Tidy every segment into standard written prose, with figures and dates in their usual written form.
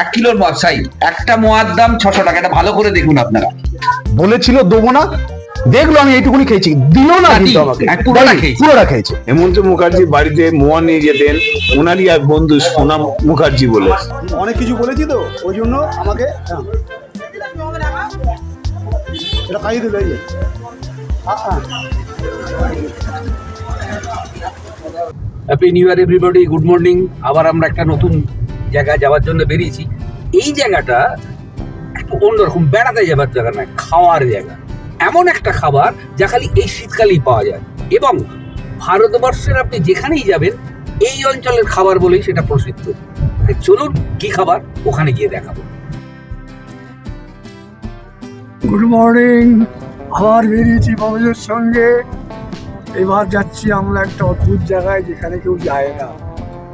1 কিলোর সাই, একটা মোয়ার দাম 600 টাকা। এটা ভালো করে দেখুন আপনারা। বলেছিল দেবো না, দেখলো আমি এইটুকুনি খেয়েছি, দিল না কিন্তু আমাকে, পুরোটা খেয়েছে। হেমন্ত মুখার্জি বাড়িতে মোয়া নিয়ে যেতেন, ওনারই এক বন্ধু সোনাম মুখার্জি বলে। অনেক কিছু বলেছি তো ওই জন্য আমাকে এটা খাইয়ে দিল। Happy new year everybody, good morning. আবার আমরা একটা নতুন জায়গায় যাওয়ার জন্য বেরিয়েছি। এই জায়গাটা একটু অন্যরকম, বেড়াতে যাবার জায়গা নয়, খাওয়ার জায়গা। এমন একটা খাবার যা খালি এই শীতকালেই পাওয়া যায়, এবং ভারতবর্ষের আপনি যেখানেই যাবেন এই অঞ্চলের খাবার বলেই সেটা প্রসিদ্ধ। চলুন কি খাবার ওখানে গিয়ে দেখাবো। Good morning. আবার বেরিয়েছি বাবুদের সঙ্গে। এবার যাচ্ছি আমরা একটা অদ্ভুত জায়গায় যেখানে কেউ যায় না।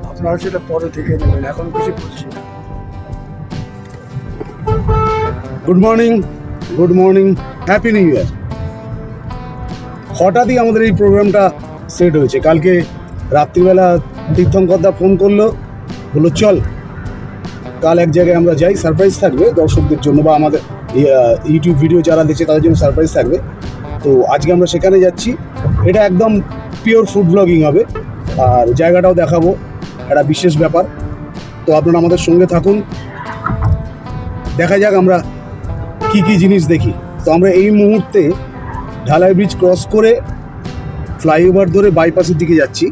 আপনারা সেটা পরে থেকে নেবেন, এখন কিছু বলছি না। Good morning, good morning, happy new year. হঠাৎই আমাদের এই প্রোগ্রামটা সেট হয়েছে। কালকে রাত্রিবেলা তীর্থঙ্করদা ফোন করলো, বললো চল কাল এক জায়গায় আমরা যাই, সারপ্রাইজ থাকবে দর্শকদের জন্য বা আমাদের ইউটিউব ভিডিও যারা দেখছে তাদের জন্য সারপ্রাইজ থাকবে। তো আজকে আমরা সেখানে যাচ্ছি। এটা একদম পিওর ফুড ব্লগিং হবে, আর জায়গাটাও দেখাবো, একটা বিশেষ ব্যাপার। তো আপনারা আমাদের সঙ্গে থাকুন, দেখা যাক আমরা কি কি জিনিস দেখি। তো আমরা এই মুহূর্তে ঢালাই ব্রিজ ক্রস করে ফ্লাইওভার ধরে বাইপাসের দিকে যাচ্ছি।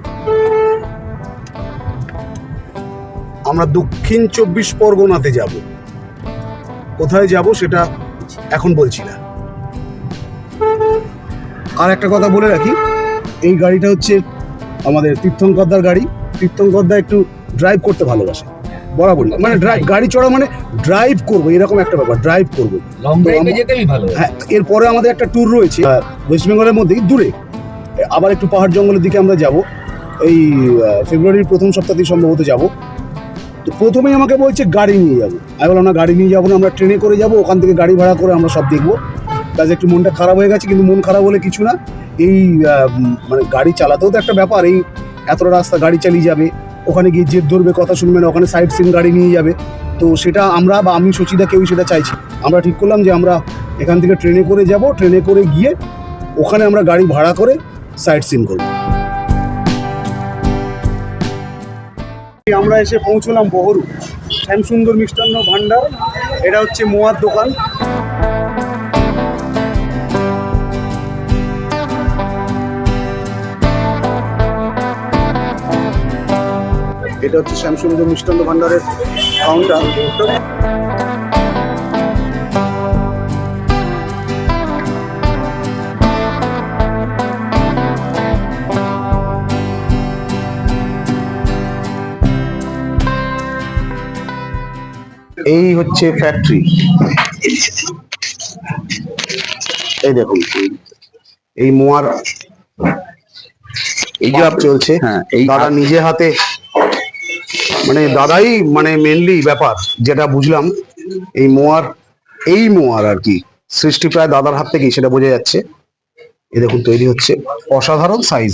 আমরা দক্ষিণ 24 পরগনাতে যাব। কোথায় যাব সেটা এখন বলছি না। আর একটা কথা বলে রাখি, এই গাড়িটা হচ্ছে আমাদের তীর্থঙ্করদার গাড়ি। তীর্থঙ্করদা একটু ড্রাইভ করতে ভালোবাসে বরাবরই, মানে গাড়ি চড়া মানে ড্রাইভ করবো এরকম একটা ব্যাপার, ড্রাইভ করবো। হ্যাঁ, এরপরে আমাদের একটা ট্যুর রয়েছে ওয়েস্ট বেঙ্গলের মধ্যেই দূরে, আবার একটু পাহাড় জঙ্গলের দিকে আমরা যাব। এই ফেব্রুয়ারির প্রথম সপ্তাহতেই সম্ভবত যাব। তো প্রথমেই আমাকে বলছে গাড়ি নিয়ে যাবো। আমি বললাম না, গাড়ি নিয়ে যাবো না, আমরা ট্রেনে করে যাবো, ওখান থেকে গাড়ি ভাড়া করে আমরা সব দেখবো। কাজে একটু মনটা খারাপ হয়ে গেছে, কিন্তু মন খারাপ হলে কিছু না। এই মানে গাড়ি চালাতেও তো একটা ব্যাপার, এই এতটা রাস্তা গাড়ি চালিয়ে যাবে, ওখানে গিয়ে জেদ ধরবে, কথা শুনবে না, ওখানে সাইড সিন গাড়ি নিয়ে যাবে। তো সেটা আমরা বা আমি সচিদা কেউই সেটা চাইছি। আমরা ঠিক করলাম যে আমরা এখান থেকে ট্রেনে করে যাব, ট্রেনে করে গিয়ে ওখানে আমরা গাড়ি ভাড়া করে সাইড সিন করব। আমরা এসে পৌঁছলাম বহরু শ্যামসুন্দর মিষ্টান্ন ভান্ডার। এটা হচ্ছে মোয়ার দোকান। এটা হচ্ছে শ্যামসুন্দর মিষ্টান্ন ভান্ডারের কাউন্টার। এই হচ্ছে ফ্যাক্টরি। এই দেখুন, এই মোয়ার এই জব চলছে। হ্যাঁ, এই দাদা নিজে হাতে, মানে দাদাই মানে মেনলি ব্যাপার যেটা বুঝলাম, এই মোয়ার আর কি সৃষ্টি প্রায় দাদার হাত থেকেই, সেটা বোঝা যাচ্ছে। এই দেখুন তৈরি হচ্ছে, অসাধারণ সাইজ।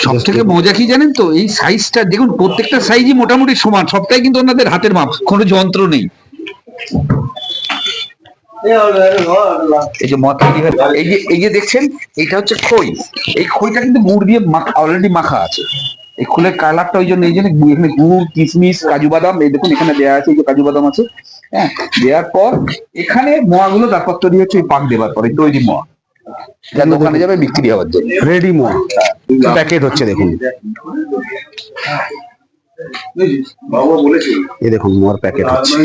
সব থেকে মজা কি জানেন তো, এই সাইজটা দেখুন, প্রত্যেকটা সাইজই মোটামুটি সমান, সবটাই কিন্তু ওনাদের হাতের মাপ, কোনো যন্ত্র নেই। এই যে মত, এই যে দেখছেন, এইটা হচ্ছে খই। এই খইটা কিন্তু গুড় দিয়ে অলরেডি মাখা আছে। এই খোলের কালারটা ওই জন্য, এখানে গুড়, কিশমিশ, কাজু বাদাম, এই দেখুন এখানে দেওয়া আছে, এই যে কাজু বাদাম আছে। হ্যাঁ, দেওয়ার পর এখানে মোয়াগুলো তারপর তৈরি হচ্ছে ওই পাক দেওয়ার পরে তৈরি মোয়া, যা দোকানে যাবে বিক্রি হওয়ার জন্য। রেডি মোয়া প্যাকেট হচ্ছে, দেখুন এই দেখুন মোয়ার প্যাকেট হচ্ছে।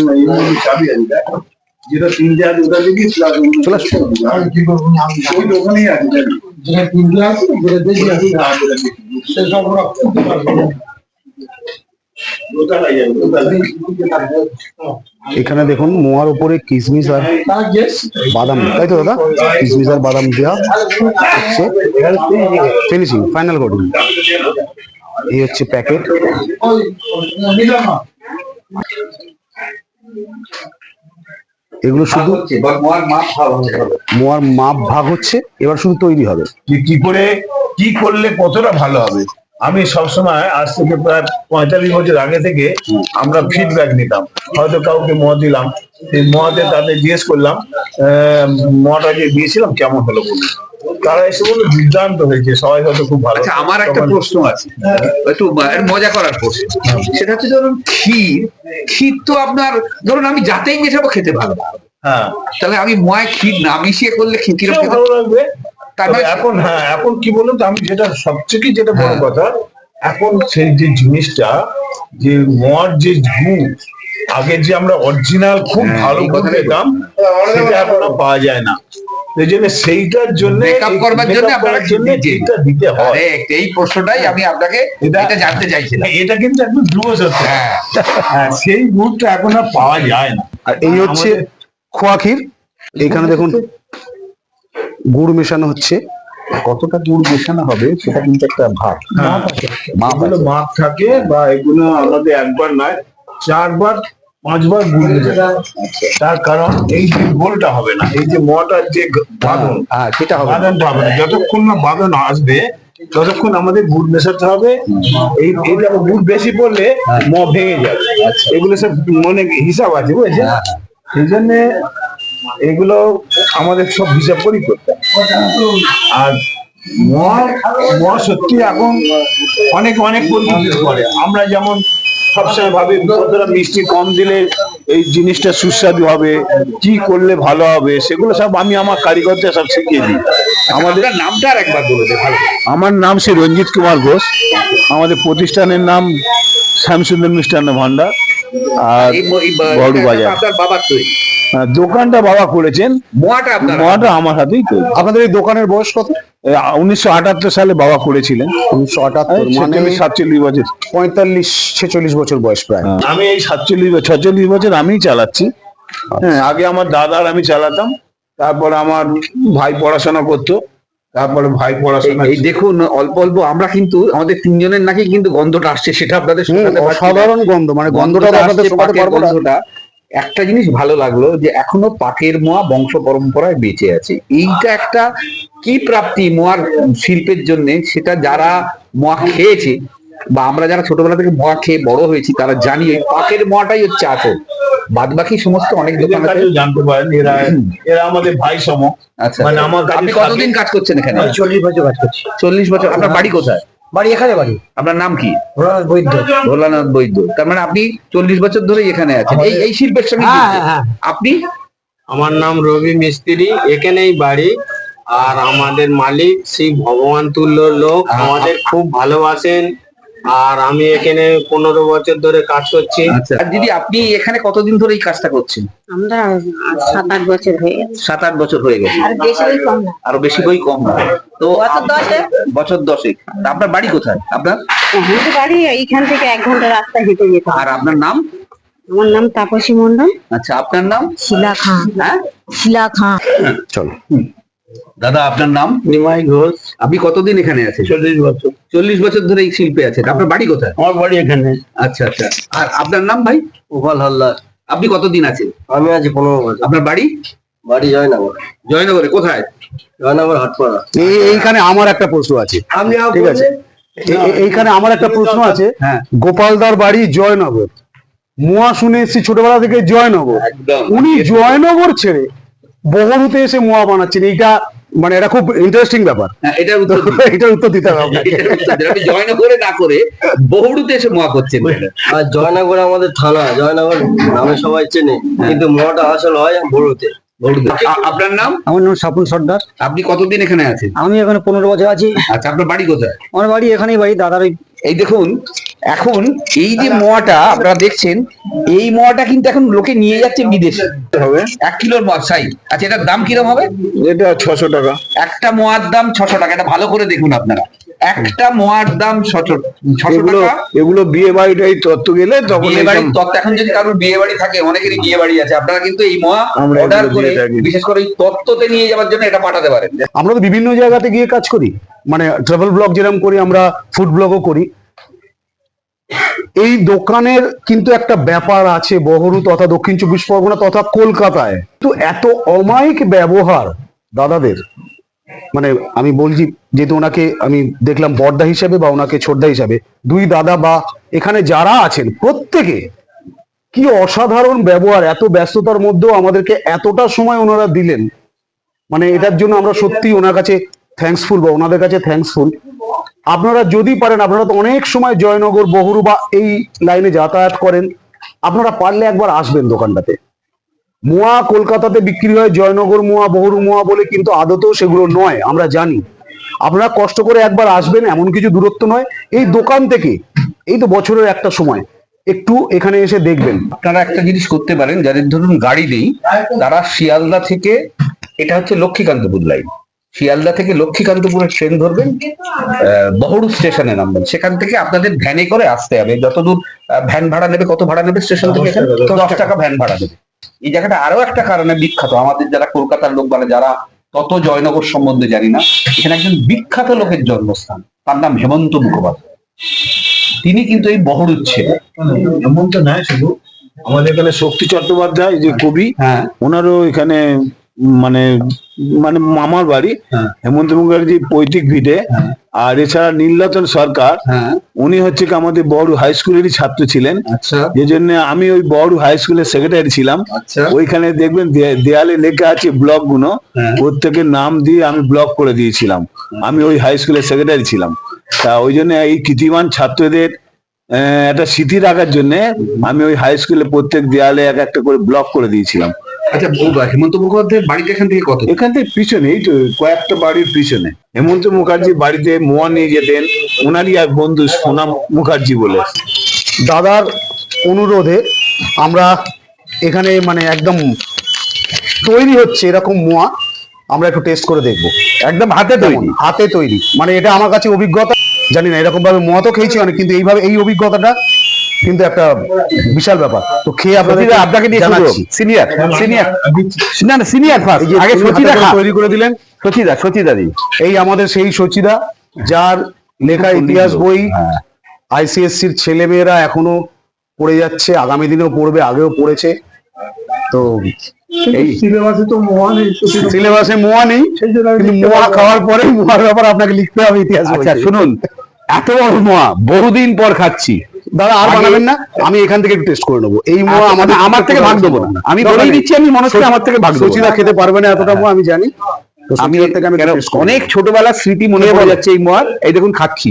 এখানে দেখুন মোয়ার উপরে কিশমিশ আর বাদাম, তাই তো দাদা? কিশমিশ আর বাদাম দেওয়া হচ্ছে, ফিনিশিং, ফাইনাল কোটিং। এই হচ্ছে প্যাকেট। এগুলো শুধু মোয়ার মাপ ভাগ হচ্ছে, এবার শুধু তৈরি হবে। কি করে কি করলে কতটা ভালো হবে আমি সবসময় আজ থেকে প্রায় 45 বছর আগে থেকে আমরা ফিডব্যাক নিতাম, হয়তো কাউকে মদ দিলাম, সেই মদে তাদের জিজ্ঞেস করলাম মদটা যে দিয়েছিলাম কেমন হলো বলুন, তারা এসে বললো দুর্দান্ত হয়েছে, সবাই হয়তো খুব ভালো। আচ্ছা, আমার একটা প্রশ্ন আছে, একটু মজা করার প্রশ্ন। সেটা হচ্ছে ধরুন ক্ষীর, ক্ষীর তো আপনার ধরুন আমি যাতেই মেশাবো খেতে ভালো লাগবে। হ্যাঁ, তাহলে আমি ময় ক্ষীর না মিশিয়ে করলে ক্ষীর সেটাও কিরকম ভালো লাগবে। তার তবে মানে এখন হ্যাঁ, এখন কি বলুন তো, আমি যেটা সবচেয়ে যেটা বড় হ্যাঁ। কথা, এখন সেই যে জিনিসটা, যে মদ যে গুড়, আগে যে আমরা অরিজিনাল খুব হ্যাঁ, ভালো এই গুড় কথাটাই পেতাম, সেটা এখন আর পাওয়া যায় না। এই জন্য সেইটার জন্য Make up করবার জন্য আপনারা দিচ্ছেন। এটা দিতে হয়। Correct, এই প্রশ্নটাই আমি আপনাকে এটা জানতে চাইছিলাম। এটা কিন্তু একদম ধ্রুব সত্য। হ্যাঁ। হ্যাঁ, সেই গুড়টা এখন আর পাওয়া যায় না। আর এই হচ্ছে খোয়া ক্ষীর। এখানে দেখুন গুড় মেশানো হচ্ছে। কতটা গুড় মেশানো হবে সেটা কিন্তু একটা ভাব। হ্যাঁ, মাপ এগুলো আছে। মাপ থাকে, বা এগুলো আমাদের একবার নয় 4বার 5বার গুড় মেশাতে হয়। তার কারণ এই যে গোলটা হবে না, এই যে মটার যে বাঁধন, হ্যাঁ, সেটা হবে না। বাঁধনটা হবে না। যতক্ষণ না বাঁধন আসবে ততক্ষণ আমাদের গুড় মেশাতে হবে। এই দেখো, গুড় বেশি পড়লে ভেঙে যাবে। এগুলো সব মনে হিসাব আছে, বুঝেছেন? হ্যাঁ। সেই জন্য এগুলো আমাদের সব হিসাব করেই করতে হয়। আর মদ সত্যি এখন অনেক অনেক পরিবর্তন করে। আমরা যেমন সবসময় ভাবি কতটা মিষ্টি কম দিলে এই জিনিসটা সুস্বাদু হবে, কি করলে ভালো হবে, সেগুলো সব আমি আমার কারিগরদের সব শিখিয়ে দিই। আমাদের নামটা আর একবার বলে দে ভালো। আমার নাম শ্রী রঞ্জিত কুমার ঘোষ, আমাদের প্রতিষ্ঠানের নাম শ্যামসুন্দর মিষ্টান্ন ভান্ডার, আর বড় বাজার। আপনার বাবার তৈরি দোকানটা বাবা করেছেন, মোয়াটা আপনার মহাটা আমার হাতেই তৈরি। আপনাদের এই দোকানের বয়স কত? 1978 সালে বাবা করেছিলেন। 1978 মানে 47 বছর। 45-46 বছর বয়স প্রায়। আমি এই 46 বছর আমিই চালাচ্ছি। হ্যাঁ, আগে আমার দাদা আর আমি চালাতাম, তারপর আমার ভাই পড়াশোনা করতো, তারপরে ভাই পড়াশোনা। এই দেখুন অল্প অল্প আমরা কিন্তু আমাদের তিনজনের নাকি কিন্তু গন্ধটা আসছে, সেটা আপনাদের শোনাতে পারছি না। অসাধারণ গন্ধ, মানে গন্ধটা তো আপনাদের আসছে, শোনাতে পাকের পারবো না। গন্ধটা। একটা জিনিস ভালো লাগলো যে এখনো পাকের মোয়া বংশ পরম্পরায় বেঁচে আছে। এইটা একটা কি প্রাপ্তি মোয়ার শিল্পের জন্য, সেটা যারা মোয়া খেয়েছে বা আমরা যারা ছোটবেলা থেকে মোয়া খেয়ে বড় হয়েছি তারা জানি ওই পাকের মোয়াটাই হচ্ছে আসল। বাদ বাকি সমস্ত অনেক এদের দোকান আছে। কাছেও জানতে পারেন, এরা আমাদের ভাই সম। আচ্ছা, মানে আমার কাছে আপনি কতদিন কাজ করছেন এখানে? 40 বছর কাজ করছি। 40 বছর। আপনার বাড়ি কোথায়? বাড়ি এখানে বাড়ি আপনার নাম কি? ভোলানাথ বৈদ্য। ভোলানাথ বৈদ্য। তার মানে আপনি 40 বছর ধরে এখানে আছেন, এই শিল্পের সঙ্গে হ্যাঁ, যুক্ত। হ্যাঁ। আপনি? আমার নাম রবি মিস্ত্রি, এখানেই বাড়ি। আর আমাদের মালিক সেই ভগবান তুল্য লোক, আমাদের খুব ভালোবাসেন। আর আমি এখানে 15 বছর ধরে কাজ করছি। আচ্ছা, আর দিদি আপনি এখানে কতদিন ধরে এই কাজটা করছেন? আমরা 7-8 বছর হয়ে গেছে। 7-8 বছর হয়ে গেছে। আর বেশি কম না। আরো বেশি বই কম না তো? বছর 10-এ। বছর 10। আপনার বাড়ি কোথায়? আপনার? আমাদের বাড়ি এইখান থেকে 1 ঘন্টা রাস্তা হেঁটে যেতে হয়। আর আপনার নাম? আমার নাম তাপসী মন্ডল। আচ্ছা, আপনার নাম? শিলা খাঁ। হ্যাঁ, শিলা খাঁ। চলো। দাদা আপনার নাম? নিমাই ঘোষ। আপনি কতদিন এখানে আছেন? 40 বছর। 40 বছর ধরে এই শিল্পে আছেন। আপনার বাড়ি কোথায়? আমার বাড়ি এখানে। আচ্ছা আচ্ছা। আর আপনার নাম ভাই? গোপাল হালদার। আপনি কতদিন আছেন? আমি আছি 15 বছর। আপনার বাড়ি? বাড়ি জয়নগর। জয়নগরে কোথায়? জয়নগর হাটপাড়া। এইখানে আমার একটা প্রশ্ন আছে। আমি ঠিক আছে, এইখানে আমার একটা প্রশ্ন আছে। হ্যাঁ। গোপালদার বাড়ি জয়নগর, মোয়া শুনে এসেছি ছোটবেলা থেকে জয়নগর। একদম। উনি জয়নগর ছেড়ে বহুরূতে এসে মোয়া বানাচ্ছেন, এইটা মানে এটা খুব ইন্টারেস্টিং ব্যাপার। হ্যাঁ, এটার উত্তর দিন। এটার উত্তর দিতে হবে আপনাকে। এটার উত্তর দিন। আপনি জয়নগরে না করে বহুরূতে এসে মোয়া করছেন। আর জয়নগর আমাদের থানা, জয়নগর নামে সবাই চেনে, কিন্তু মোটা আসল হয় বড়ুতে। বহুরূতে। আপনার নাম? আমার নাম স্বপন সর্দার। আপনি কতদিন এখানে আছেন? আমি এখানে 15 বছর আছি। আচ্ছা, আপনার বাড়ি কোথায়? আমার বাড়ি এখানেই বাড়ি, দাদার ওই এই দেখুন, এখন এই যে মোয়াটা আপনারা দেখছেন, এই মোয়াটা কিন্তু এখন লোকে নিয়ে যাচ্ছে বিদেশে। হবে 1 কিলোর মোয়া সাই। আচ্ছা, এটার দাম কিরকম হবে? এটা 600 টাকা। একটা মোয়ার দাম 600 টাকা। এটা ভালো করে দেখুন আপনারা, একটা মোয়ার দাম 600 এগুলো টাকা। এগুলো বিয়ে বাড়িটাই তত্ত্ব গেলে তখন বিয়ে বাড়ির এইসব- তত্ত্ব, এখন যদি কারোর বিয়ে বাড়ি থাকে, অনেকেরই বিয়ে বাড়ি আছে, আপনারা কিন্তু এই মোয়া আমরা অর্ডার এগুলো করে দিয়ে থাকি। বিশেষ করে এই তত্ত্বতে নিয়ে যাওয়ার জন্য এটা পাঠাতে পারেন। আমরা তো বিভিন্ন জায়গাতে গিয়ে কাজ করি, মানে ট্রাভেল ব্লগ যেরকম করি, আমরা ফুড ব্লগও করি। এই দোকানের কিন্তু একটা ব্যাপার আছে বহরু তথা দক্ষিণ 24 পরগনা তথা কলকাতায়, তো এত অমায়িক ব্যবহার দাদাদের, মানে আমি বলছি যেহেতু ওনাকে আমি দেখলাম বড়দা হিসাবে বা ওনাকে ছোটদা হিসাবে, দুই দাদা বা এখানে যারা আছেন প্রত্যেকে কি অসাধারণ ব্যবহার, এত ব্যস্ততার মধ্যেও আমাদেরকে এতটা সময় ওনারা দিলেন, মানে এটার জন্য আমরা সত্যি ওনার কাছে থ্যাঙ্কসফুল বা ওনাদের কাছে থ্যাঙ্কসফুল। আপনারা যদি পারেন, আপনারা তো অনেক সময় জয়নগর বহরু বা এই লাইনে যাতায়াত করেন, আপনারা পারলে একবার আসবেন দোকানটাতে। মোয়া কলকাতাতে বিক্রি হয় জয়নগর মোয়া, বহরু মোয়া বলে, কিন্তু আদতেও সেগুলো নয়, আমরা জানি। আপনারা কষ্ট করে একবার আসবেন, এমন কিছু দূরত্ব নয়, এই দোকান থেকে এই তো বছরের একটা সময় একটু এখানে এসে দেখবেন। আপনারা একটা জিনিস করতে পারেন, যাদের ধরুন গাড়ি নেই, তারা শিয়ালদা থেকে, এটা হচ্ছে লক্ষ্মীকান্তপুর লাইন, শিয়ালদা থেকে লক্ষ্মীকান্তপুরের ট্রেন ধরবেন, বহরু স্টেশনে নামবেন, সেখান থেকে আপনাদের ভ্যানে করে আসতে হবে। যতদূর ভ্যান ভাড়া নেবে, কত ভাড়া নেবে স্টেশন থেকে? 10 টাকা ভ্যান ভাড়া নেবে। এই জায়গাটা আরো একটা কারণে বিখ্যাত, আমাদের যারা কলকাতার লোক মানে যারা তত জয়নগর সম্বন্ধে জানি না, এখানে একজন বিখ্যাত লোকের জন্মস্থান, তার নাম হেমন্ত মুখোপাধ্যায়। তিনি কিন্তু এই বহরুর ছেলে। এমন তো নয় শুধু, আমাদের এখানে শক্তি চট্টোপাধ্যায় যে কবি, হ্যাঁ, ওনারও এখানে মানে মানে মামার বাড়ি হ্যাঁ, হেমন্ত মুখার্জি পৈতৃক ভিটে। হ্যাঁ, আর এছাড়া নীলরতন সরকার, হ্যাঁ, উনি হচ্ছে কি আমাদের বড় হাই স্কুলেরই ছাত্র ছিলেন, আচ্ছা, যে জন্য আমি ওই বড় হাই স্কুলের সেক্রেটারি ছিলাম। আচ্ছা, ওইখানে দেখবেন দেয়ালে লেখা আছে ব্লক গুলো, হ্যাঁ, প্রত্যেকের নাম দিয়ে আমি ব্লক করে দিয়েছিলাম। আমি ওই হাই স্কুলের সেক্রেটারি ছিলাম। তা ওই জন্য এই কৃতিমান ছাত্রদের একটা স্মৃতি রাখার জন্য আমি ওই হাই স্কুলে প্রত্যেক দেয়ালে এক একটা করে ব্লক করে দিয়েছিলাম। আচ্ছা, হেমন্ত মুখোপাধ্যায়ের বাড়িটা এখান থেকে কত? এখান থেকে পিছনে, এই তো কয়েকটা বাড়ির পিছনে। হেমন্ত মুখার্জি বাড়িতে মোয়া নিয়ে যেতেন, ওনারই এক বন্ধু সোনাম মুখার্জি বলে। দাদার অনুরোধে আমরা এখানে মানে একদম তৈরি হচ্ছে এরকম মোয়া আমরা একটু টেস্ট করে দেখবো। একদম হাতে তৈরি? হাতে তৈরি, মানে এটা আমার কাছে অভিজ্ঞতা, জানি না এরকম ভাবে মোয়া তো খেয়েছি অনেক, কিন্তু এইভাবে এই অভিজ্ঞতাটা কিন্তু একটা বিশাল ব্যাপার। তো খেয়ে আপনাকে দিয়ে জানাচ্ছি। সিনিয়র সিনিয়র না না সিনিয়র ফার্স্ট, এই যে আগে সচিদা তৈরি করে দিলেন, সচিদা দি, এই আমাদের সেই সচিদা যার লেখা ইতিহাস বই আইসিএসসির ছেলে মেয়েরা এখনো পড়ে যাচ্ছে, আগামী দিনেও পড়বে, আগেও পড়েছে। তো এই সিলেবাসে তো মোয়া নেই, সিলেবাসে মোয়া নেই, কিন্তু মোয়া খাওয়ার পরে মোয়ার ব্যাপার আপনাকে লিখতে হবে ইতিহাস বইতে। আচ্ছা শুনুন, এত বড় মোয়া বহুদিন পর খাচ্ছি দাদা, আর বানাবেন না, আমি এখান থেকে একটু টেস্ট করে নেবো। এই মোয়া আমাদের আমার থেকে ভাগ দেবো না, আমি বলেই দিচ্ছি, আমি মনে হচ্ছে আমার থেকে ভাগ দেবো। সচিদা খেতে পারবে না এতটা মোয়া আমি জানি, তো আমি সচিদার থেকে আমি কেন taste করবো। অনেক ছোটবেলার স্মৃতি মনে পড়ে যাচ্ছে এই মোয়ার। এই দেখুন খাচ্ছি,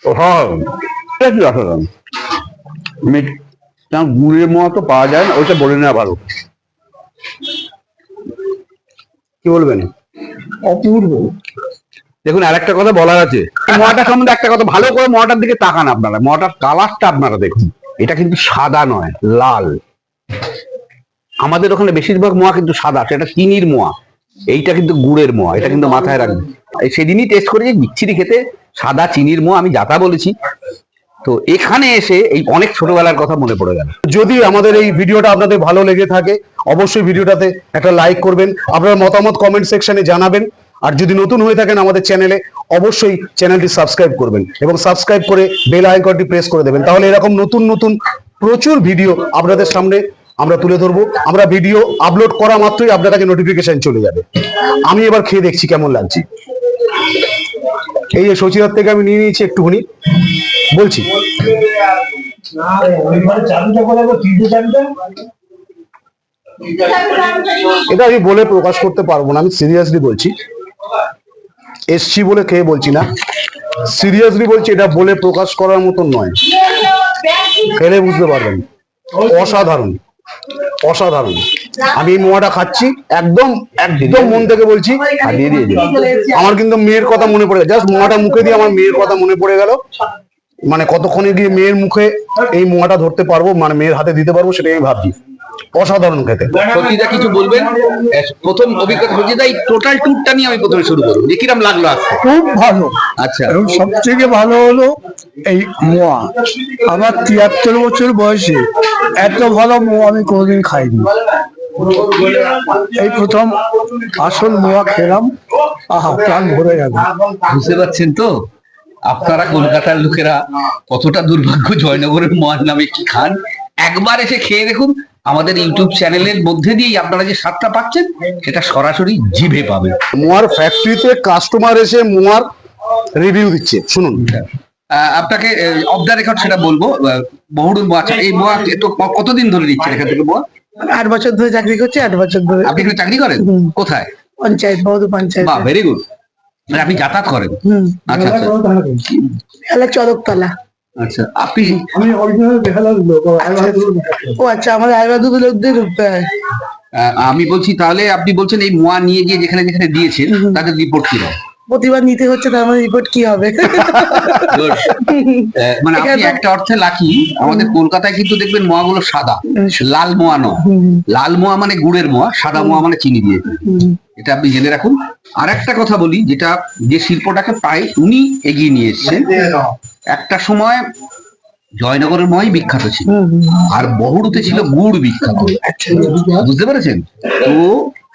অসাধারণ। গুড়ের মোয়া তো পাওয়া যায় না, ওইটা বলে নেওয়া ভালো। কি বলবেন? অপূর্ব। দেখুন আর একটা কথা বলার আছে, মোয়াটা সম্বন্ধে একটা কথা, ভালো করে মোয়াটার দিকে তাকান আপনারা, মোয়াটার কালারটা আপনারা দেখুন, এটা কিন্তু সাদা নয়, লাল। আমাদের ওখানে বেশিরভাগ মোয়া কিন্তু সাদা, সেটা চিনির মোয়া, এইটা কিন্তু গুড়ের মোয়া, এটা কিন্তু মাথায় রাখবেন। সেদিনই টেস্ট করেছি, বিচ্ছিরি খেতে, সাদা চিনির মোয়া, আমি যাতা বলেছি। তো এখানে এসে এই অনেক ছোটবেলার কথা মনে পড়ে গেল। যদি আমাদের এই ভিডিওটা আপনাদের ভালো লেগে থাকে, অবশ্যই ভিডিওটাতে একটা লাইক করবেন, আপনার মতামত কমেন্ট সেকশনে জানাবেন। আর যদি নতুন হয়ে থাকেন আমাদের চ্যানেলে, অবশ্যই চ্যানেলটি সাবস্ক্রাইব করবেন এবং সাবস্ক্রাইব করে বেল আইকনটি প্রেস করে দেবেন। তাহলে এরকম নতুন নতুন প্রচুর ভিডিও আপনাদের সামনে আমরা তুলে ধরবো। আমরা ভিডিও আপলোড করা মাত্রই আপনার কাছে নোটিফিকেশন চলে যাবে। আমি এবার খেয়ে দেখছি কেমন লাগছে। এই যে সচিদার থেকে আমি নিয়ে নিয়েছি একটুখানি, বলছি এটা আমি বলে প্রকাশ করতে পারবো না, আমি সিরিয়াসলি বলছি, এসছি বলে খেয়ে বলছি না, সিরিয়াসলি বলছি, এটা বলে প্রকাশ করার মতন নয়, খেলে বুঝতে পারবেন। অসাধারণ, অসাধারণ। আমি এই মোয়াটা খাচ্ছি, একদম একদম মন থেকে বলছি। আমার কিন্তু মেয়ের কথা মনে পড়ে গেল, জাস্ট মোয়াটা মুখে দিয়ে আমার মেয়ের কথা মনে পড়ে গেল। মানে কতক্ষণে গিয়ে মেয়ের মুখে এই মোয়াটা ধরতে পারবো, মানে মেয়ের হাতে দিতে পারবো, সেটাই আমি ভাবছি। অসাধারণ খেতে। সচিদা কিছু বলবেন? প্রথম অভিজ্ঞতা, সচিদা এই টোটাল ট্যুরটা নিয়ে আমি প্রথমে শুরু করবো, যে কিরম লাগলো আসতে? খুব ভালো। আচ্ছা, এবং সব থেকে ভালো হলো এই মোয়া। আমার 73 বছর বয়সে এত ভালো মোয়া আমি কোনোদিন খাইনি, এই প্রথম আসল মোয়া খেলাম। আহা, প্রাণ ভরে গেল। বুঝতে পারছেন তো আপনারা কলকাতার লোকেরা কতটা দুর্ভাগ্য জয়নগরের মোয়ার নামে কি খান। একবার এসে খেয়ে দেখুন, আমাদের ইউটিউব চ্যানেলের মধ্যে দিয়েই আপনারা যে স্বাদটা পাচ্ছেন সেটা সরাসরি জিভে পাবেন। মোয়ার ফ্যাক্টরিতে কাস্টমার এসে মোয়ার রিভিউ দিচ্ছে, শুনুন। আপনাকে অফ দ্য রেকর্ড সেটা বলবো, বহুরূপ মোয়া, এই মোয়া তো কতদিন ধরে দিচ্ছেন এখান থেকে মোয়া? 8 বছর ধরে চাকরি করছি, 8 বছর ধরে। আপনি এখানে চাকরি করেন? কোথায়? পঞ্চায়েত, বৌদ্ধ পঞ্চায়েত। বাহ, ভেরি গুড। মানে আপনি যাতায়াত করেন? আচ্ছা আচ্ছা বেহালা চরকতলা। আচ্ছা, আপনি আমি অরিজিনাল বেহালার লোক। ও আচ্ছা, আমাদের আইবাদুর লোকদের ঢুকতে হয়। আমি বলছি, তাহলে আপনি বলছেন এই মোয়া নিয়ে গিয়ে যেখানে যেখানে দিয়েছেন তাদের রিপোর্ট কি হয়? প্রতিবার নিতে হচ্ছে, তার মানে রিপোর্ট কি হবে? মানে আপনি একটা অর্থে লাকি। আমাদের কলকাতায় কিন্তু দেখবেন মোয়াগুলো সাদা, লাল মোয়া নয়। লাল মোয়া মানে গুড়ের মোয়া, সাদা মোয়া মানে চিনি দিয়ে। এটা আপনি জেনে রাখুন। আর একটা কথা বলি, যেটা যে শিল্পটাকে প্রায় উনি এগিয়ে নিয়ে এসছেন। একটা সময় জয়নগরের মোয়াই বিখ্যাত ছিল, আর বহুরূপে ছিল গুড় বিখ্যাত, বুঝতে পেরেছেন তো?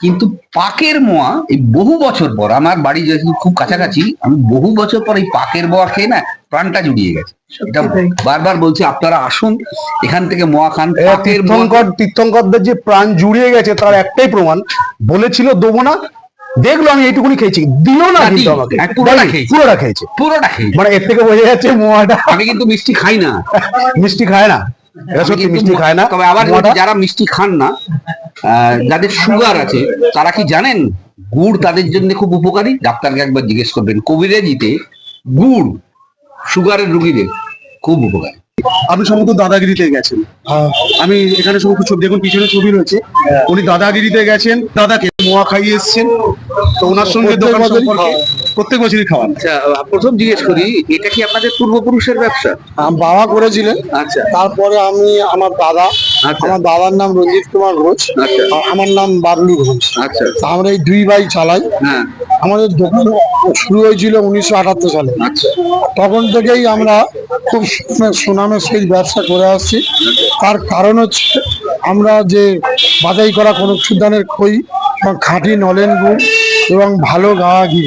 কিন্তু পাকের মোয়া এই বহু বছর পর, আমার বাড়ি যেহেতু খুব কাছাকাছি, আমি বহু বছর পর এই পাকের মোয়া খেয়ে না প্রাণটা জুড়িয়ে গেছে। এটা বারবার বলছি, আপনারা আসুন, এখান থেকে মোয়া খান। পাকের তীর্থঙ্করদের যে প্রাণ জুড়িয়ে গেছে তার একটাই প্রমাণ, বলেছিল দেবো না, দেখলো আমি এইটুকুনি খেয়েছি, দিল না কিন্তু আমাকে। পুরোটা খেয়েছে। মানে এর থেকে বোঝা যাচ্ছে মোয়াটা। আমি কিন্তু মিষ্টি খাই না। মিষ্টি খায় না, এটা সত্যি, মিষ্টি খায় না। তবে আবার যারা মিষ্টি খান না, যাদের সুগার আছে, তারা কি জানেন গুড় তাদের জন্য খুব উপকারী? ডাক্তারকে একবার জিজ্ঞেস করবেন। কবিরাজিতে গুড় সুগারের রোগীদের খুব উপকারী। আপনি সম্ভবত দাদাগিরিতে গেছেন। আমি এখানে সমস্ত ছবি দেখুন, পিছনে ছবি রয়েছে। উনি দাদাগিরিতে গেছেন, দাদাকে মোয়া খাইয়ে এসছেন। তো ওনার সঙ্গে দোকান সম্পর্কে প্রত্যেক বছরই খাওয়ান। আচ্ছা, প্রথম জিজ্ঞেস করি, এটা কি আপনাদের পূর্বপুরুষের ব্যবসা? বাবা করেছিলেন, আচ্ছা। তারপরে আমি, আমার দাদা, আচ্ছা। আমার দাদার নাম রঞ্জিত কুমার ঘোষ, আচ্ছা। আমার নাম বাবলু ঘোষ। আচ্ছা, আমরা এই 2 ভাই চালাই। হ্যাঁ, আমাদের দোকান শুরু হয়েছিল 1978 সালে। আচ্ছা, তখন থেকেই আমরা খুব সুনামের সেই ব্যবসা করে আসছি। তার কারণ হচ্ছে আমরা যে বাছাই করা কোনো ক্ষুদানের খই এবং খাঁটি নলেন গুড় এবং ভালো গাওয়া ঘি,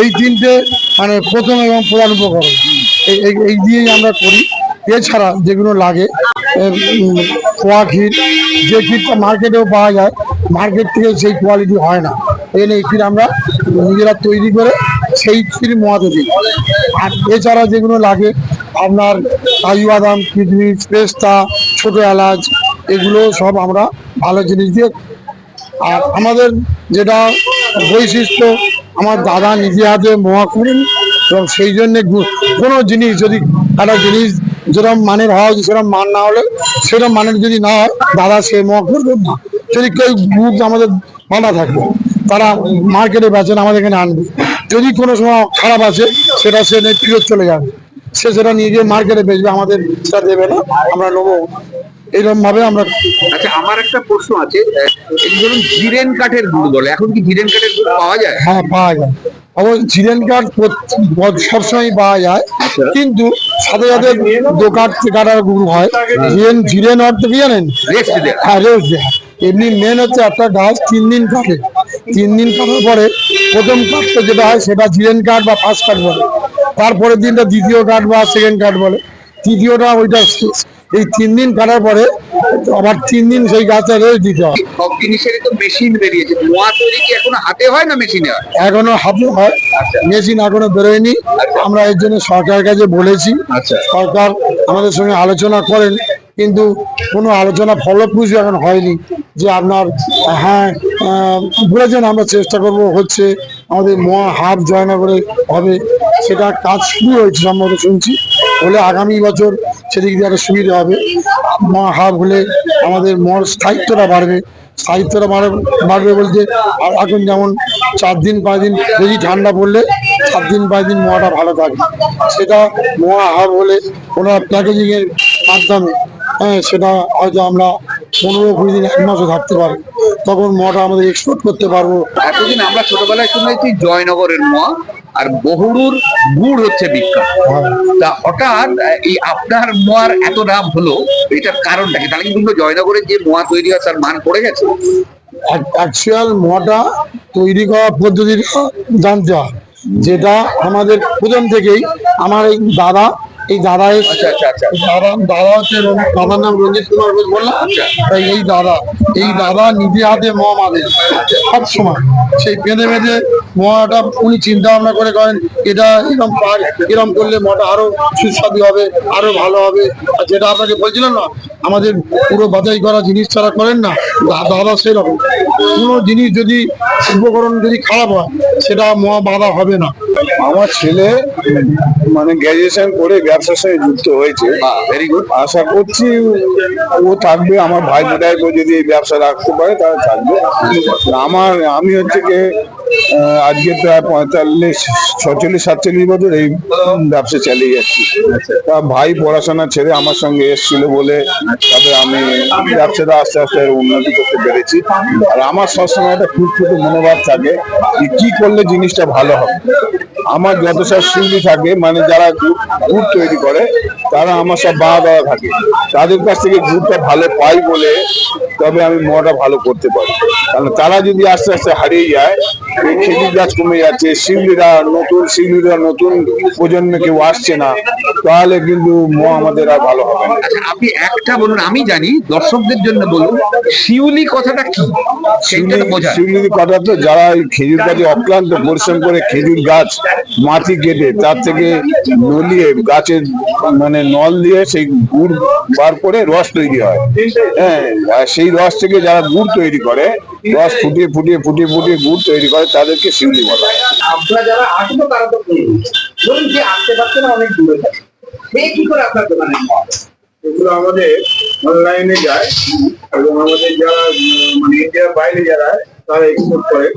এই তিনটে মানে প্রথম এবং প্রধান উপকরণ। এই দিয়েই আমরা করি। এছাড়া যেগুলো লাগে, খোয়া ক্ষীর, যে ক্ষীরটা মার্কেটেও পাওয়া যায়, মার্কেট থেকে সেই কোয়ালিটি হয় না। এই ক্ষীর আমরা নিজেরা তৈরি করে সেই ক্ষীর মোয়াতে দিই। আর এছাড়া যেগুলো লাগে আপনার কাজু বাদাম, কিশমিশ, পেস্তা, ছোটো এলাচ, এগুলো সব আমরা ভালো জিনিস দিয়ে। আর আমাদের যেটা বৈশিষ্ট্য, আমার দাদা নিজে হাতে মোয়া করেন, এবং সেই জন্যে কোনো জিনিস যদি একটা জিনিস যেরকম মানের হওয়া উচিত সেরকম মান না হলে, সেরকম মানের যদি না হয়, দাদা সে মোয়া করবেন না। যদি কেউ দুধ আমাদের বাঁধা থাকবে, তারা মার্কেটে বেচেন, আমাদের এখানে আনবে। যদি কোনো সময় খারাপ আছে, সেটা সে ফেরত চলে যাবে, সে সেটা নিয়ে গিয়ে মার্কেটে বেচবে, আমাদের সেটা দেবে না, আমরা নেবো। এইরকম ভাবে আমরা। আচ্ছা, আমার একটা প্রশ্ন আছে। এই ধরুন জিরেন কাঠের গুড় বলে, এখন কি জিরেন কাঠের গুড় পাওয়া যায়? হ্যাঁ, পাওয়া যায়। জিরেন কাঠ সবসময় পাওয়া যায়, কিন্তু সাথে সাথে দোকান কাটার গুড় হয়। জিরেন অর্থ কি জানেন? হ্যাঁ, রেস্ট দেয়। এমনি মেন হচ্ছে একটা গাছ 3 দিন কাটে। 3 দিন কাটার পরে প্রথম কাঠটা যেটা হয় সেটা জিরেন কাঠ বা ফার্স্ট কাঠ বলে। তারপরের দিনটা দ্বিতীয় কাঠ বা সেকেন্ড কাঠ বলে। তৃতীয়টা ওইটা শেষ। এই 3 দিন কাটার পরে আবার 3 দিন সেই গাছটা রেস্ট দিতে হয়। সব জিনিসেরই তো মেশিন বেরিয়েছে। মোয়া তৈরি কি এখনো হাতে হয় না মেশিনে হয়? এখনো হাতে হয়, মেশিন এখনো বেরোয়নি। আমরা এর জন্য সরকারের কাছে বলেছি। আচ্ছা। সরকার আমাদের সঙ্গে আলোচনা করেন, কিন্তু কোনো আলোচনা ফলপ্রসূ এখন হয়নি। যে আপনার হ্যাঁ বলেছেন আমরা চেষ্টা করব, হচ্ছে আমাদের মোয়া হাব জয়নগরে হবে, সেটা কাজ শুরু হয়েছে সম্ভবত শুনছি। হলে আগামী বছর সেদিক দিয়ে একটা সুবিধা হবে। মোয়া হাব হলে আমাদের মোয়ার স্থায়িত্বটা বাড়বে। স্থায়িত্বটা বাড়বে বলতে, এখন যেমন 4 দিন 5 দিন বেশি ঠান্ডা পড়লে 7 দিন 5 দিন মোয়াটা ভালো থাকে, সেটা মোয়া হাব হলে ওনার প্যাকেজিংয়ের মাধ্যমে, হ্যাঁ, সেটা হয়তো আমরা 15-20 দিন 1 মাসও থাকতে পারবো। তখন মোয়াটা আমাদের এক্সপোর্ট করতে পারবো। এতদিন আমরা ছোটবেলায় শুনেছি জয়নগরের মোয়া আর বহুরুর গুড় হচ্ছে বিখ্যাত। তা হঠাৎ এই আপনার মোয়ার এত নাম হলো, এটার কারণটা কি? তাহলে কিন্তু জয়নগরের যে মোয়া তৈরি হয় তার মান পড়ে গেছে। অ্যাকচুয়াল মোয়াটা তৈরি করার পদ্ধতিটা জানতে হয়, যেটা আমাদের প্রথম থেকেই আমার এই দাদা এই দাদা আচ্ছা আচ্ছা আচ্ছা দাদা হচ্ছে দাদার নাম রঞ্জিত কুমার ঘোষ বললাম। তাই এই দাদা নিজে হাতে মোয়া বাঁধে সব সময়, সেই বেঁধে বেঁধে মোয়াটা উনি চিন্তা ভাবনা করে করেন এটা এরকম করলে মোয়াটা আরো সুস্বাদু হবে, আরো ভালো হবে। আর যেটা আপনাকে বলছিলাম না, আমাদের পুরো বাছাই করা জিনিস ছাড়া করেন না, দাদা সেরকম কোনো জিনিস যদি উপকরণ যদি খারাপ হয় সেটা মোয়া বাঁধা হবে না। আমার ছেলে মানে গ্র্যাজুয়েশন করে ব্যবসার সঙ্গে যুক্ত হয়েছে, ভেরি গুড। আশা করছি ও থাকবে। আমার ভাই বোটাইকে যদি এই ব্যবসা রাখতে পারে তাহলে থাকবে। আমি হচ্ছে কি আজকে প্রায় 46-47 বছর এই ব্যবসা চালিয়ে যাচ্ছি। তা ভাই পড়াশোনা ছেড়ে আমার সঙ্গে এসেছিল বলে তবে আমি ব্যবসাটা আস্তে আস্তে উন্নতি করতে পেরেছি। আর আমার সবসময় একটা খুঁতখুঁতে মনোভাব থাকে যে কি করলে জিনিসটা ভালো হবে। আমার যত সব শিল্পী থাকে মানে যারা গুড় তৈরি করে তারা আমার সব বাঁধা দেওয়া থাকে, তাদের কাছ থেকে গুড়টা ভালো পাই বলে তবে আমি মোয়াটা ভালো করতে পারি। কারণ তারা যদি আস্তে আস্তে হারিয়ে যায়, এই খেজুর গাছ কমে যাচ্ছে, শিউলিরা নতুন প্রজন্মে কেউ আসছে না, তাহলে কিন্তু মোয়া আমাদের আর ভালো হবে না। আচ্ছা আপনি একটা বলুন, আমি জানি দর্শকদের জন্য বলুন শিউলি কথাটা কি, সেইটা তো বোঝা। শিউলির কথা তো যারা এই খেজুর গাছে অক্লান্ত পরিশ্রম করে খেজুর গাছ মাটি কেটে তার থেকে নলিয়ে গাছের মানে নল দিয়ে সেই গুড় বার করে রস তৈরি হয়। হ্যাঁ, আর সেই রস থেকে যারা গুড় তৈরি করে, রস ফুটিয়ে গুড় তৈরি করে, তাদেরকে শিউলি বলা হয়। আপনারা যারা আসবে তারা তো ধরুন যে আসতে পারছে না, অনেক দূরে থাকে, সে কি করে আপনার দোকানে এগুলো আমাদের অনলাইনে যায় এবং আমাদের যারা মানে ইন্ডিয়ার বাইরে যারা তারা এক্সপোর্ট করে,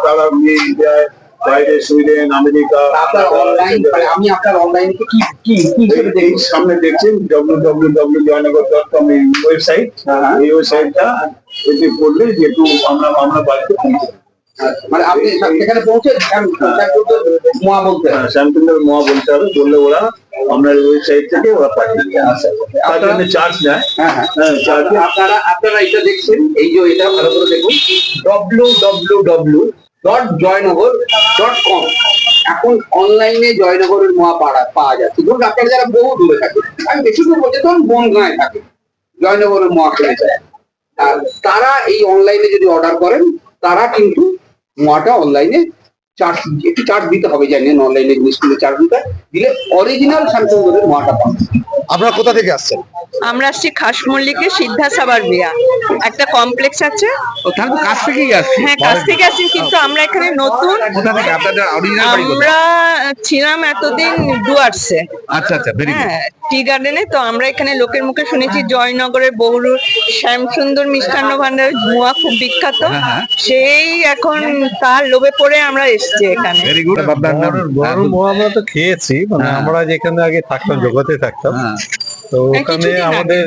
তারা ইন্ডিয়ায় বাইরে সুইডেন আমেরিকা। আপনার অনলাইন, আমি আপনার অনলাইনে কি কি কি এই সামনে দেখছেন www.joynagar.com এই ওয়েবসাইট, এই ওয়েবসাইটটা এতে করলে যেহেতু আমরা বাড়িতে মানে আপনি সেখানে পৌঁছে মোয়া বলতে হবে, শ্যামচন্দ্র মোয়া বলতে হবে, বললে ওরা আপনার ওয়েবসাইট থেকে ওরা পাঠিয়ে দেয়। তার জন্য চার্জ নেয়। আপনারা এটা দেখছেন, এই যে এটা ভালো করে দেখুন, www.joynagar.com। এখন অনলাইনে জয়নগরের মোয়া পাওয়া যাচ্ছে। ধরুন আপনারা যারা বহু দূরে থাকেন, আমি বেশি দূর বলছি তখন বনগাঁয় থাকে, জয়নগরের মোয়া খেতে চায়, আর তারা এই অনলাইনে যদি অর্ডার করেন তারা কিন্তু মোয়াটা অনলাইনে একটু চার্জ দিতে হবে, জানেন অনলাইনে জিনিসগুলো চার্জ দিলে অরিজিনাল শ্যামচন্দ্রের মোয়াটা পাবেন। আপনারা কোথা থেকে আসছেন? আমরা আসছি খাসমল্লিকে সিদ্ধা সাবার বিয়া একটা কমপ্লেক্স আছে, তাহলে তো কাছ থেকেই আসছে। হ্যাঁ কাছ থেকে আসছি, কিন্তু আমরা এখানে নতুন, কোথা থেকে আপনাদের অরিজিনাল বাড়ি কোথায়? আমরা ছিলাম এতদিন ডুয়ার্সে, আচ্ছা আচ্ছা, ভেরি গুড। হ্যাঁ টি গার্ডেনে। তো আমরা এখানে লোকের মুখে শুনেছি জয়নগরের বহুরূপ শ্যামসুন্দর মিষ্টান্ন ভান্ডারের মোয়া খুব বিখ্যাত, সেই এখন তার লোভে পড়ে আমরা এসেছি এখানে। Very good. আপনার নাম? বড় মোয়া আমরা তো খেয়েছি, মানে আমরা যেখানে আগে থাকতাম, জগতে থাকতাম, তো ওখানে আমাদের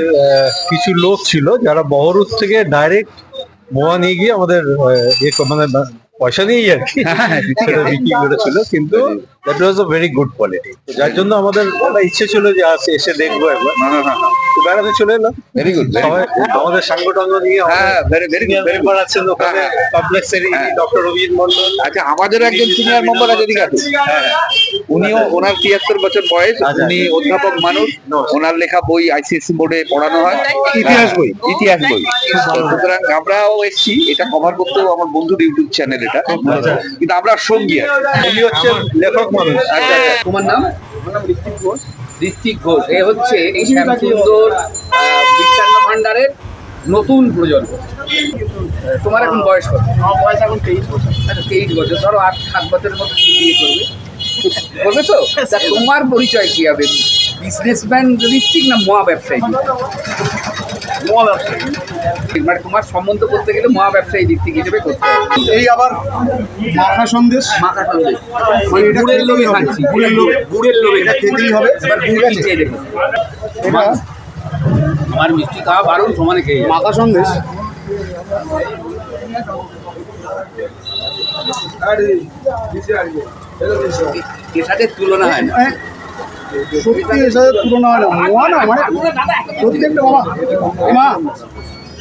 কিছু লোক ছিল যারা বহরুচ থেকে ডাইরেক্ট মোয়া নিয়ে গিয়ে আমাদের মানে পয়সা নিয়েই আর কি সেটা বিক্রি করেছিল, কিন্তু that was a very good quality, যার জন্য আমাদের ইচ্ছে ছিল যে এসে দেখবো একবার, তো বেড়াতে চলে এলাম। Very good. সবাই আমাদের সাংগঠন নিয়ে মেম্বার আছেন ওখানে কমপ্লেক্সের, ডক্টর অভিজিৎ মন্ডল। আচ্ছা, আমাদের একজন সিনিয়র মেম্বার আছে, ঠিক আছে, উনিও ওনার 73 বছর বয়স, উনি অধ্যাপক মানুষ, ওনার লেখা বই ICSE বোর্ডে পড়ানো হয়, ইতিহাস বই। সুতরাং আমরাও এসেছি এটা কভার করতেও, আমার বন্ধুর ইউটিউব চ্যানেল এটা, কিন্তু আমরা সঙ্গী আর উনি হচ্ছে লেখক মানুষ। তোমার নাম? ঋত্বিক ঘোষ। এ হচ্ছে এই শ্যামসুন্দর মিষ্টান্ন ভান্ডারের নতুন প্রজন্ম। তোমার এখন বয়স কত? আমার বয়স এখন 23 বছর। আচ্ছা, 23 বছর। ধরো 8-7 বছরের মতো তুমি বিয়ে করবে, করবে তো? তা তোমার পরিচয় কি হবে? বিজনেসম্যান ঋত্বিক না মোয়া ব্যবসায়ী? মোয়া ব্যবসায়ী। মানে তোমার সম্বন্ধ করতে গেলে মোয়া ব্যবসায়ী ঋত্বিক হিসেবে করতে হবে। এই আবার মাখা সন্দেশ, মাথা সন্দেশ মানে এটা গুড়ের লোভে খেতেই হবে। খাচ্ছি, গুড়ের লোভে এটা খেতেই হবে। এবার গুড় খেয়ে দেখো। এটা আমার মিষ্টি খাওয়া বারণ, সমানে খেয়ে যাবে। মাখা সন্দেশ এর সাথে তুলনা হয় না। সত্যি এর সাথে তুলনা হয় না। মোয়া না মানে প্রত্যেকটা মা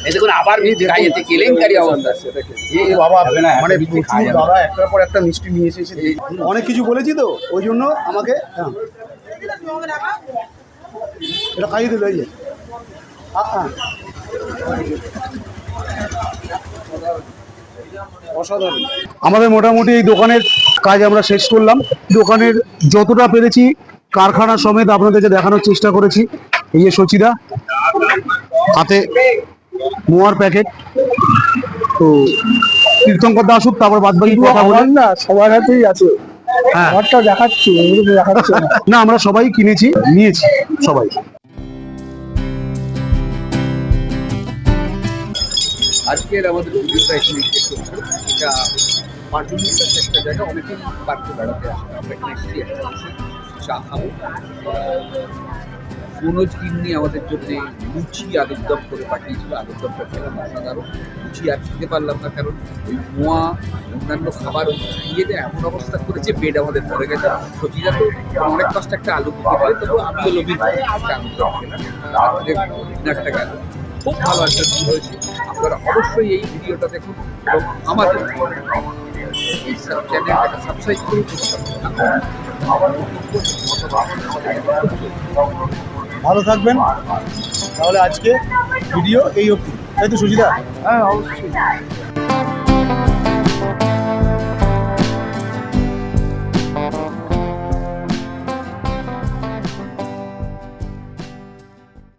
এই দেখুন আবার মিষ্টি খাইয়েছে, কেলেঙ্কারি অবস্থা। এই বাবা মানে প্রচুর দাদা একটার পর একটা মিষ্টি নিয়ে এসে অনেক কিছু বলেছি তো, ওই জন্য আমাকে এটা খাইয়ে দিল এই যে অসাধারণ। আমাদের মোটামুটি এই দোকানের কাজ আমরা শেষ করলাম। দোকানের যতটা পেরেছি কারখানা সমেত আপনাদেরকে দেখানোর চেষ্টা করেছি। এই যে সচিদা হাতে মোয়ার প্যাকেট। তো তীর্থঙ্কর দা আসুক, তারপর বাদ বাকি কথা বলেন। না সবার হাতেই আছে, হ্যাঁ আমারটা দেখাচ্ছি, এগুলো দেখাচ্ছে না। না, আমরা সবাই কিনেছি, নিয়েছি সবাই। আজকের আমাদের ভিডিওটা এখানে শেষ করছি। এটা পাটুলির কাছে একটা জায়গা, অনেকেই পার্কে বেড়াতে আসে। আমরা এখানে এসেছি একটা বসে চা খাবো। মনোজ গিন্নি আমাদের জন্য লুচি আলুর দম করে পাঠিয়েছিল। আলুর দমটা খেলাম অসাধারণ। লুচি আর খেতে পারলাম না, কারণ ওই মোয়া অন্যান্য খাবার দিয়ে এমন অবস্থা করেছে, পেট আমাদের পড়ে গেছে। সচিরা তো অনেক কষ্ট একটা আলু খেতে পারে, তবু আমিও লোভী একটা আলুর দম খেলাম। আমাদের ডিনারটা গেল, খুব ভালো একটা দিন হয়েছে। আপনারা অবশ্যই এই ভিডিওটা দেখুন এবং আমাদের এই চ্যানেলটাকে সাবস্ক্রাইব করুন। ভালো থাকবেন। তাহলে আজকে ভিডিও এই অবধি, তাই তো সুজিদা? হ্যাঁ অবশ্যই।